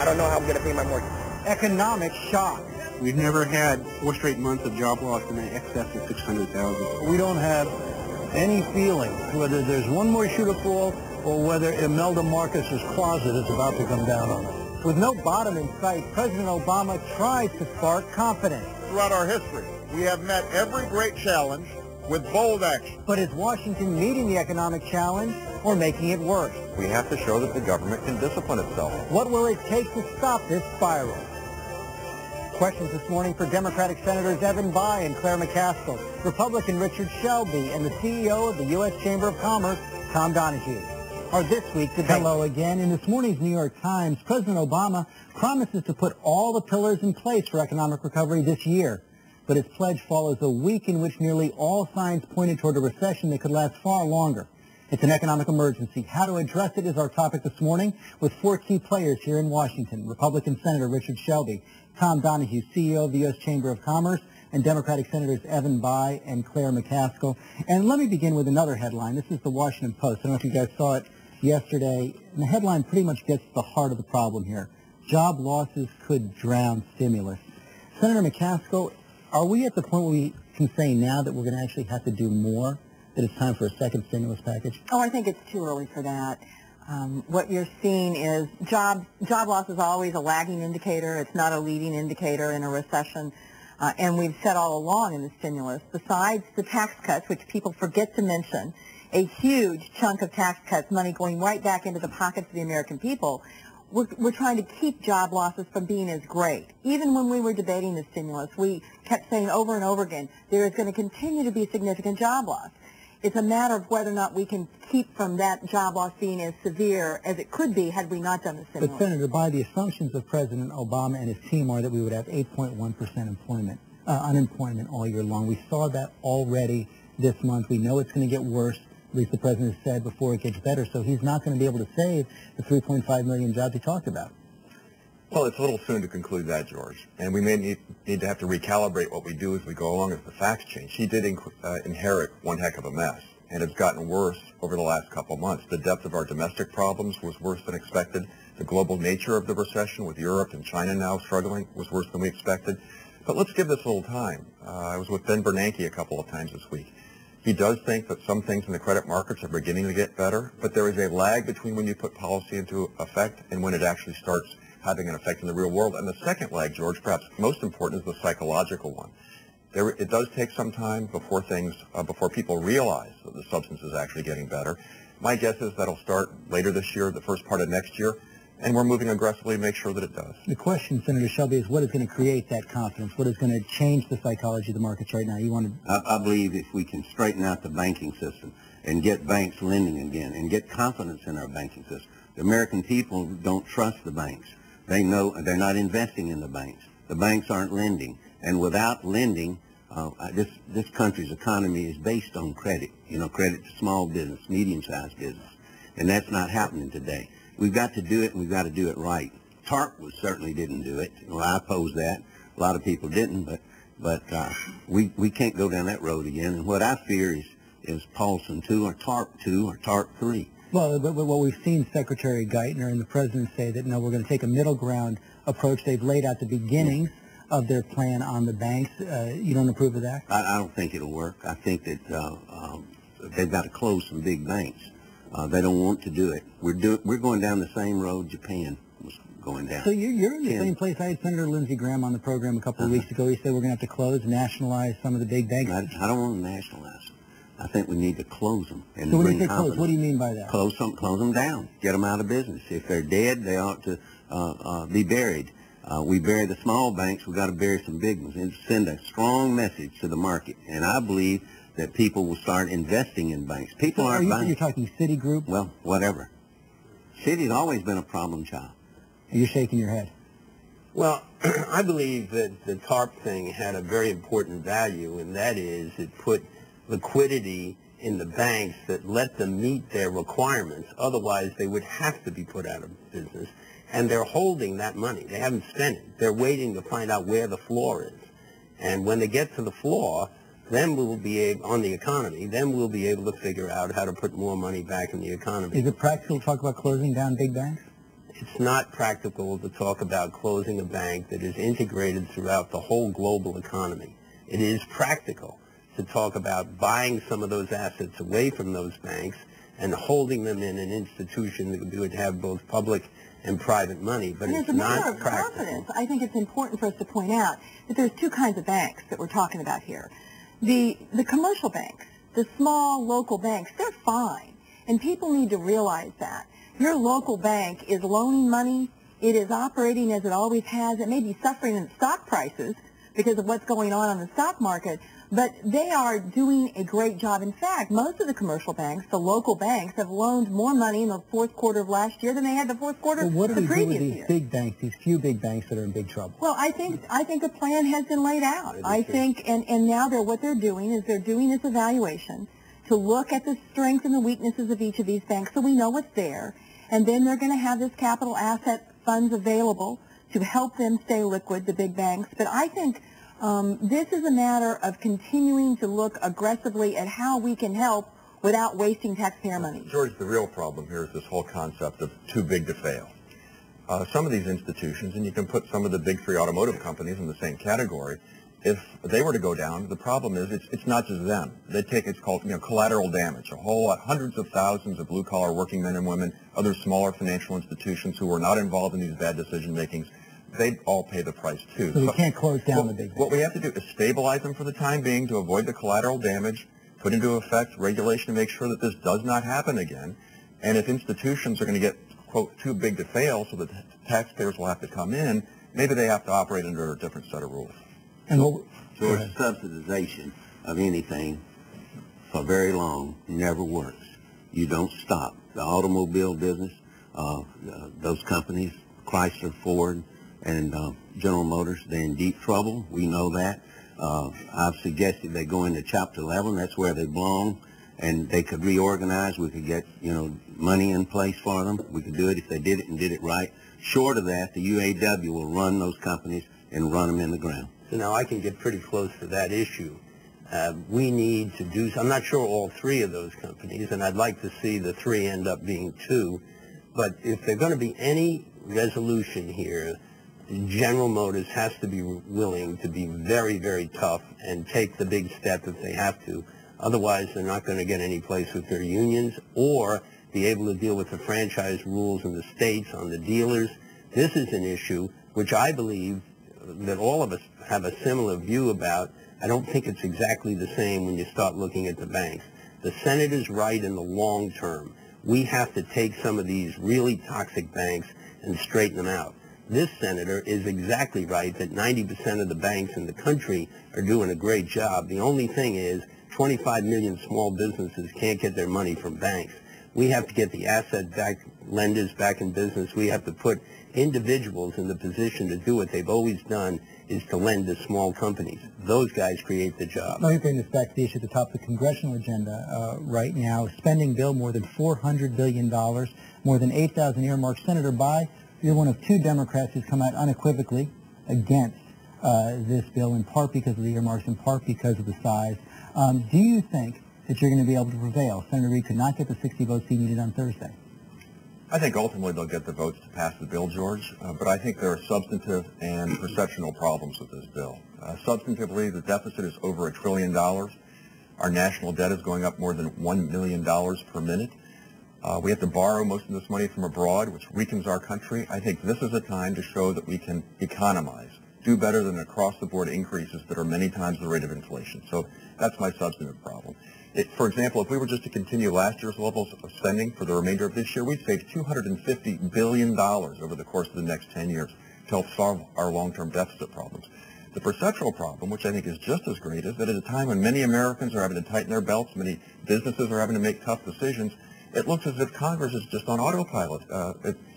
I don't know how I'm going to pay my mortgage. Economic shock. We've never had 4 straight months of job loss in excess of 600,000. We don't have any feeling whether there's one more shoe to fall or whether Imelda Marcus's closet is about to come down on us. With no bottom in sight, President Obama tried to spark confidence. Throughout our history, we have met every great challenge with bold action. But is Washington meeting the economic challenge or making it worse? We have to show that the government can discipline itself. What will it take to stop this spiral? Questions this morning for Democratic Senators Evan Bayh and Claire McCaskill, Republican Richard Shelby, and the CEO of the U.S. Chamber of Commerce, Tom Donohue. Our This Week debate. Hello again. In this morning's New York Times, President Obama promises to put all the pillars in place for economic recovery this year. But his pledge follows a week in which nearly all signs pointed toward a recession that could last far longer. It's an economic emergency. How to address it is our topic this morning with 4 key players here in Washington. Republican Senator Richard Shelby, Tom Donohue, CEO of the U.S. Chamber of Commerce, and Democratic Senators Evan Bayh and Claire McCaskill. And let me begin with another headline. This is the Washington Post. I don't know if you guys saw it yesterday. And the headline pretty much gets to the heart of the problem here. Job losses could drown stimulus. Senator McCaskill, are we at the point where we can say now that we're going to actually have to do more, that it's time for a second stimulus package? Oh, I think it's too early for that. What you're seeing is job loss is always a lagging indicator. It's not a leading indicator in a recession. And we've said all along in the stimulus, besides the tax cuts, which people forget to mention, a huge chunk of tax cuts, money going right back into the pockets of the American people, we're trying to keep job losses from being as great. Even when we were debating the stimulus, we kept saying over and over again, there is going to continue to be significant job loss. It's a matter of whether or not we can keep from that job loss being as severe as it could be had we not done the stimulus. But, Senator, by the assumptions of President Obama and his team are that we would have 8.1% unemployment all year long. We saw that already this month. We know it's going to get worse. At least the president said before it gets better, so he's not going to be able to save the 3.5 million jobs he talked about. Well, it's a little soon to conclude that, George, and we may need to have to recalibrate what we do as we go along as the facts change. He did inherit one heck of a mess, and it's gotten worse over the last couple months. The depth of our domestic problems was worse than expected. The global nature of the recession, with Europe and China now struggling, was worse than we expected. But let's give this a little time. I was with Ben Bernanke a couple of times this week. He does think that some things in the credit markets are beginning to get better, but there is a lag between when you put policy into effect and when it actually starts having an effect in the real world. And the second lag, George, perhaps most important, is the psychological one. It does take some time before people realize that the substance is actually getting better. My guess is that'll start later this year, the first part of next year, and we're moving aggressively to make sure that it does. The question, Senator Shelby, is what is going to create that confidence? What is going to change the psychology of the markets right now? I believe if we can straighten out the banking system and get banks lending again and get confidence in our banking system. The American people don't trust the banks. They know they're not investing in the banks. The banks aren't lending. And without lending, this country's economy is based on credit. Credit to small business, medium-sized business. And that's not happening today. We've got to do it, and we've got to do it right. TARP certainly didn't do it. I opposed that. A lot of people didn't, but we can't go down that road again. And what I fear is Paulson 2 or TARP 2 or TARP 3. Well, but what we've seen Secretary Geithner and the President say that, no, we're going to take a middle ground approach. They've laid out the beginnings of their plan on the banks. You don't approve of that? I don't think it'll work. I think that they've got to close some big banks. They don't want to do it. We're going down the same road Japan was going down. So you're in the same place. I had Senator Lindsey Graham on the program a couple of weeks ago. He said we're going to have to close, nationalize some of the big banks. I don't want to nationalize them. I think we need to close them. And so when you say close, what do you mean by that? Close them down. Get them out of business. If they're dead, they ought to be buried. We bury the small banks. We've got to bury some big ones and send a strong message to the market. And I believe that people will start investing in banks. People aren't buying. You're talking Citigroup? Well, whatever. Citi's always been a problem child. You're shaking your head. Well, I believe that the TARP thing had a very important value, and that is it put liquidity in the banks that let them meet their requirements. Otherwise, they would have to be put out of business. And they're holding that money. They haven't spent it. They're waiting to find out where the floor is. And when they get to the floor, then we'll be able, on the economy, then we'll be able to figure out how to put more money back in the economy. Is it practical to talk about closing down big banks? it's not practical to talk about closing a bank that is integrated throughout the whole global economy. It is practical to talk about buying some of those assets away from those banks and holding them in an institution that would have both public and private money, but it's not practical. Confidence, I think it's important for us to point out that there's two kinds of banks that we're talking about here. The commercial banks, the small local banks, they're fine, and people need to realize that. Your local bank is loaning money. It is operating as it always has. It may be suffering in stock prices because of what's going on the stock market, but they are doing a great job. In fact, most of the commercial banks, the local banks, have loaned more money in the fourth quarter of last year than they had the fourth quarter of the previous year. What do we do with these big banks, these few big banks that are in big trouble? Well, I think a plan has been laid out. I think, and now what they're doing is they're doing this evaluation to look at the strengths and the weaknesses of each of these banks so we know what's there. And then they're going to have this capital asset funds available to help them stay liquid, the big banks. But I think this is a matter of continuing to look aggressively at how we can help without wasting taxpayer money. George, the real problem here is this whole concept of too big to fail. Some of these institutions, and you can put some of the big three automotive companies in the same category, if they were to go down, the problem is it's not just them. They take, it's called collateral damage. A whole lot, hundreds of thousands of blue-collar working men and women, other smaller financial institutions who were not involved in these bad decision-makings, they'd all pay the price too. So you can't close down the big banks. What we have to do is stabilize them for the time being to avoid the collateral damage, put into effect regulation to make sure that this does not happen again. And if institutions are going to get, quote, too big to fail so that taxpayers will have to come in, maybe they have to operate under a different set of rules. And George, subsidization of anything for very long never works. You don't stop. The automobile business, those companies, Chrysler, Ford, and General Motors, they're in deep trouble. We know that. I've suggested they go into Chapter 11. That's where they belong, and they could reorganize. We could get, money in place for them. We could do it if they did it and did it right. Short of that, the UAW will run those companies and run them in the ground. So now I can get pretty close to that issue. We need to do, I'm not sure all three of those companies, and I'd like to see the three end up being two, but if there's going to be any resolution here, General Motors has to be willing to be very, very tough and take the big step if they have to. Otherwise, they're not going to get any place with their unions or be able to deal with the franchise rules in the states on the dealers. This is an issue which I believe that all of us have a similar view about. I don't think it's exactly the same when you start looking at the banks. The Senator's right in the long term. We have to take some of these really toxic banks and straighten them out. This senator is exactly right that 90% of the banks in the country are doing a great job. The only thing is 25 million small businesses can't get their money from banks. We have to get the asset-backed lenders back in business. We have to put individuals in the position to do what they've always done, is to lend to small companies. Those guys create the job. Let me bring this back to the issue at the top of the congressional agenda right now. Spending bill, more than $400 billion, more than 8,000 earmarks. Senator Bayh, you're one of two Democrats who's come out unequivocally against this bill, in part because of the earmarks, in part because of the size. Do you think that you're going to be able to prevail? Senator Reid could not get the 60 votes he needed on Thursday. I think ultimately they'll get the votes to pass the bill, George, but I think there are substantive and perceptional problems with this bill. Substantively, the deficit is over $1 trillion. Our national debt is going up more than $1 million per minute. We have to borrow most of this money from abroad, which weakens our country. I think this is a time to show that we can economize, do better than across-the-board increases that are many times the rate of inflation. So that's my substantive problem. For example, if we were just to continue last year's levels of spending for the remainder of this year, we'd save $250 billion over the course of the next 10 years to help solve our long-term deficit problems. The perceptual problem, which I think is just as great, is that at a time when many Americans are having to tighten their belts, many businesses are having to make tough decisions, it looks as if Congress is just on autopilot,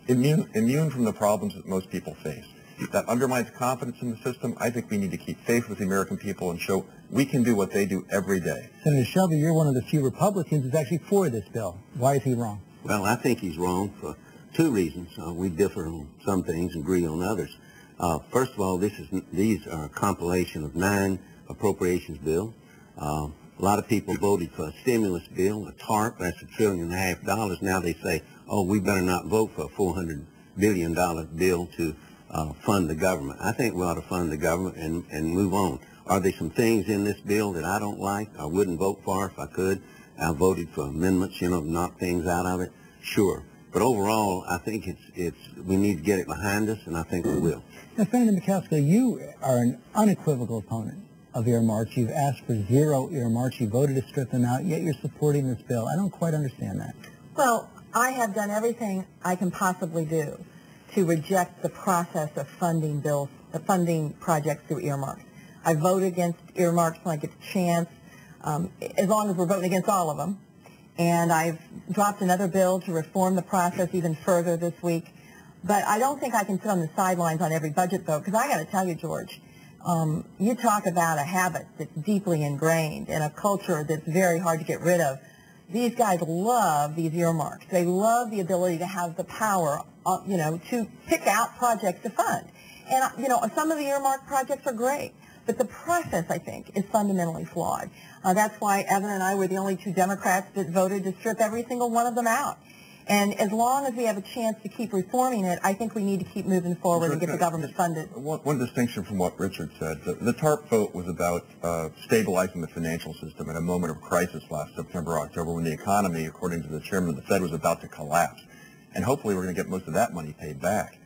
immune from the problems that most people face. That undermines confidence in the system. I think we need to keep faith with the American people and show we can do what they do every day. Senator Shelby, you're one of the few Republicans who's actually for this bill. Why is he wrong? Well, I think he's wrong for two reasons. We differ on some things and agree on others. First of all, these are a compilation of 9 appropriations bills. A lot of people voted for a stimulus bill, a TARP, that's $1.5 trillion. Now they say, oh, we better not vote for a $400 billion bill to fund the government. I think we ought to fund the government and move on. Are there some things in this bill that I don't like? I wouldn't vote for if I could. I voted for amendments, knock things out of it. Sure. But overall, I think we need to get it behind us, and I think we will. Now, Senator McCaskill, you are an unequivocal opponent of earmarks. You've asked for 0 earmarks. You voted to strip them out, yet you're supporting this bill. I don't quite understand that. Well, I have done everything I can possibly do to reject the process of funding projects through earmarks. I vote against earmarks when I get the chance, as long as we're voting against all of them. And I've dropped another bill to reform the process even further this week. But I don't think I can sit on the sidelines on every budget vote, because I got to tell you, George, you talk about a habit that's deeply ingrained and a culture that's very hard to get rid of. These guys love these earmarks. They love the ability to have the power, to pick out projects to fund. And, some of the earmark projects are great. But the process, I think, is fundamentally flawed. That's why Evan and I were the only 2 Democrats that voted to strip every single one of them out. And as long as we have a chance to keep reforming it, I think we need to keep moving forward and get the government funded. One distinction from what Richard said, the TARP vote was about stabilizing the financial system at a moment of crisis last September, October, when the economy, according to the chairman of the Fed, was about to collapse. And hopefully we're going to get most of that money paid back.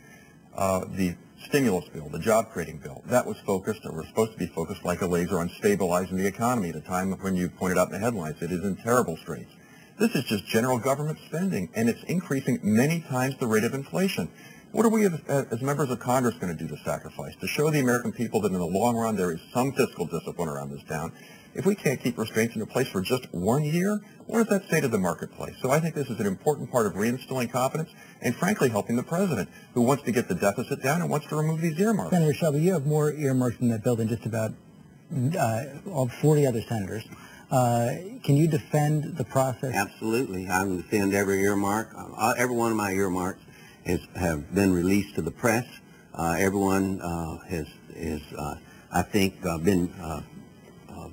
The stimulus bill, the job-creating bill, that was focused, or was supposed to be focused like a laser on stabilizing the economy at a time when you pointed out in the headlines it is in terrible straits. This is just general government spending, and it's increasing many times the rate of inflation. What are we as members of Congress going to do to sacrifice? To show the American people that in the long run there is some fiscal discipline around this town. If we can't keep restraints in place for just 1 year, what does that say to the marketplace? So I think this is an important part of reinstilling confidence and, frankly, helping the president, who wants to get the deficit down and wants to remove these earmarks. Senator Shelby, you have more earmarks in that bill than just about 40 other senators. Can you defend the process? Absolutely. I will defend every earmark. Every one of my earmarks have been released to the press. Everyone has I think, been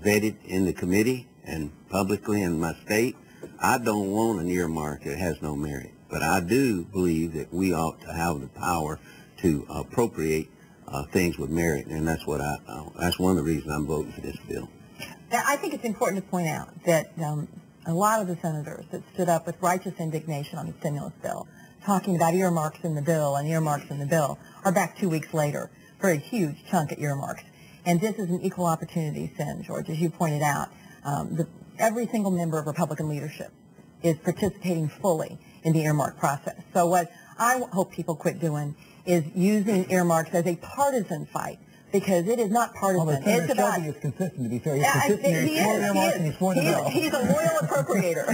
vetted in the committee and publicly in my state. I don't want an earmark that has no merit, but I do believe that we ought to have the power to appropriate things with merit, and that's what that's one of the reasons I'm voting for this bill. I think it's important to point out that a lot of the senators that stood up with righteous indignation on the stimulus bill, talking about earmarks in the bill and earmarks in the bill, are back 2 weeks later for a huge chunk of earmarks. And this is an equal opportunity sin, George, as you pointed out. Every single member of Republican leadership is participating fully in the earmark process. So what I hope people quit doing is using earmarks as a partisan fight, because it is not partisan. Well, Senator it's about, Shelby is consistent, to be fair. He's consistent. He's for earmarks and he's for the bill. He's a loyal appropriator.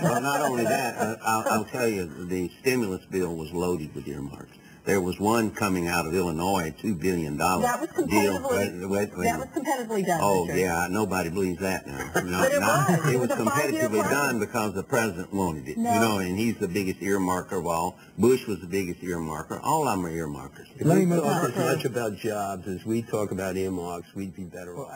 Well, not only that, I'll tell you, the stimulus bill was loaded with earmarks. There was one coming out of Illinois, a $2 billion deal. That was competitively done. Oh, Richard. yeah, nobody believes that now. But it was a competitively 5-year done because the president wanted it. No. And he's the biggest earmarker of all. Bush was the biggest earmarker. All of them are earmarkers. If we talk as much about jobs as we talk about earmarks, we'd be better off.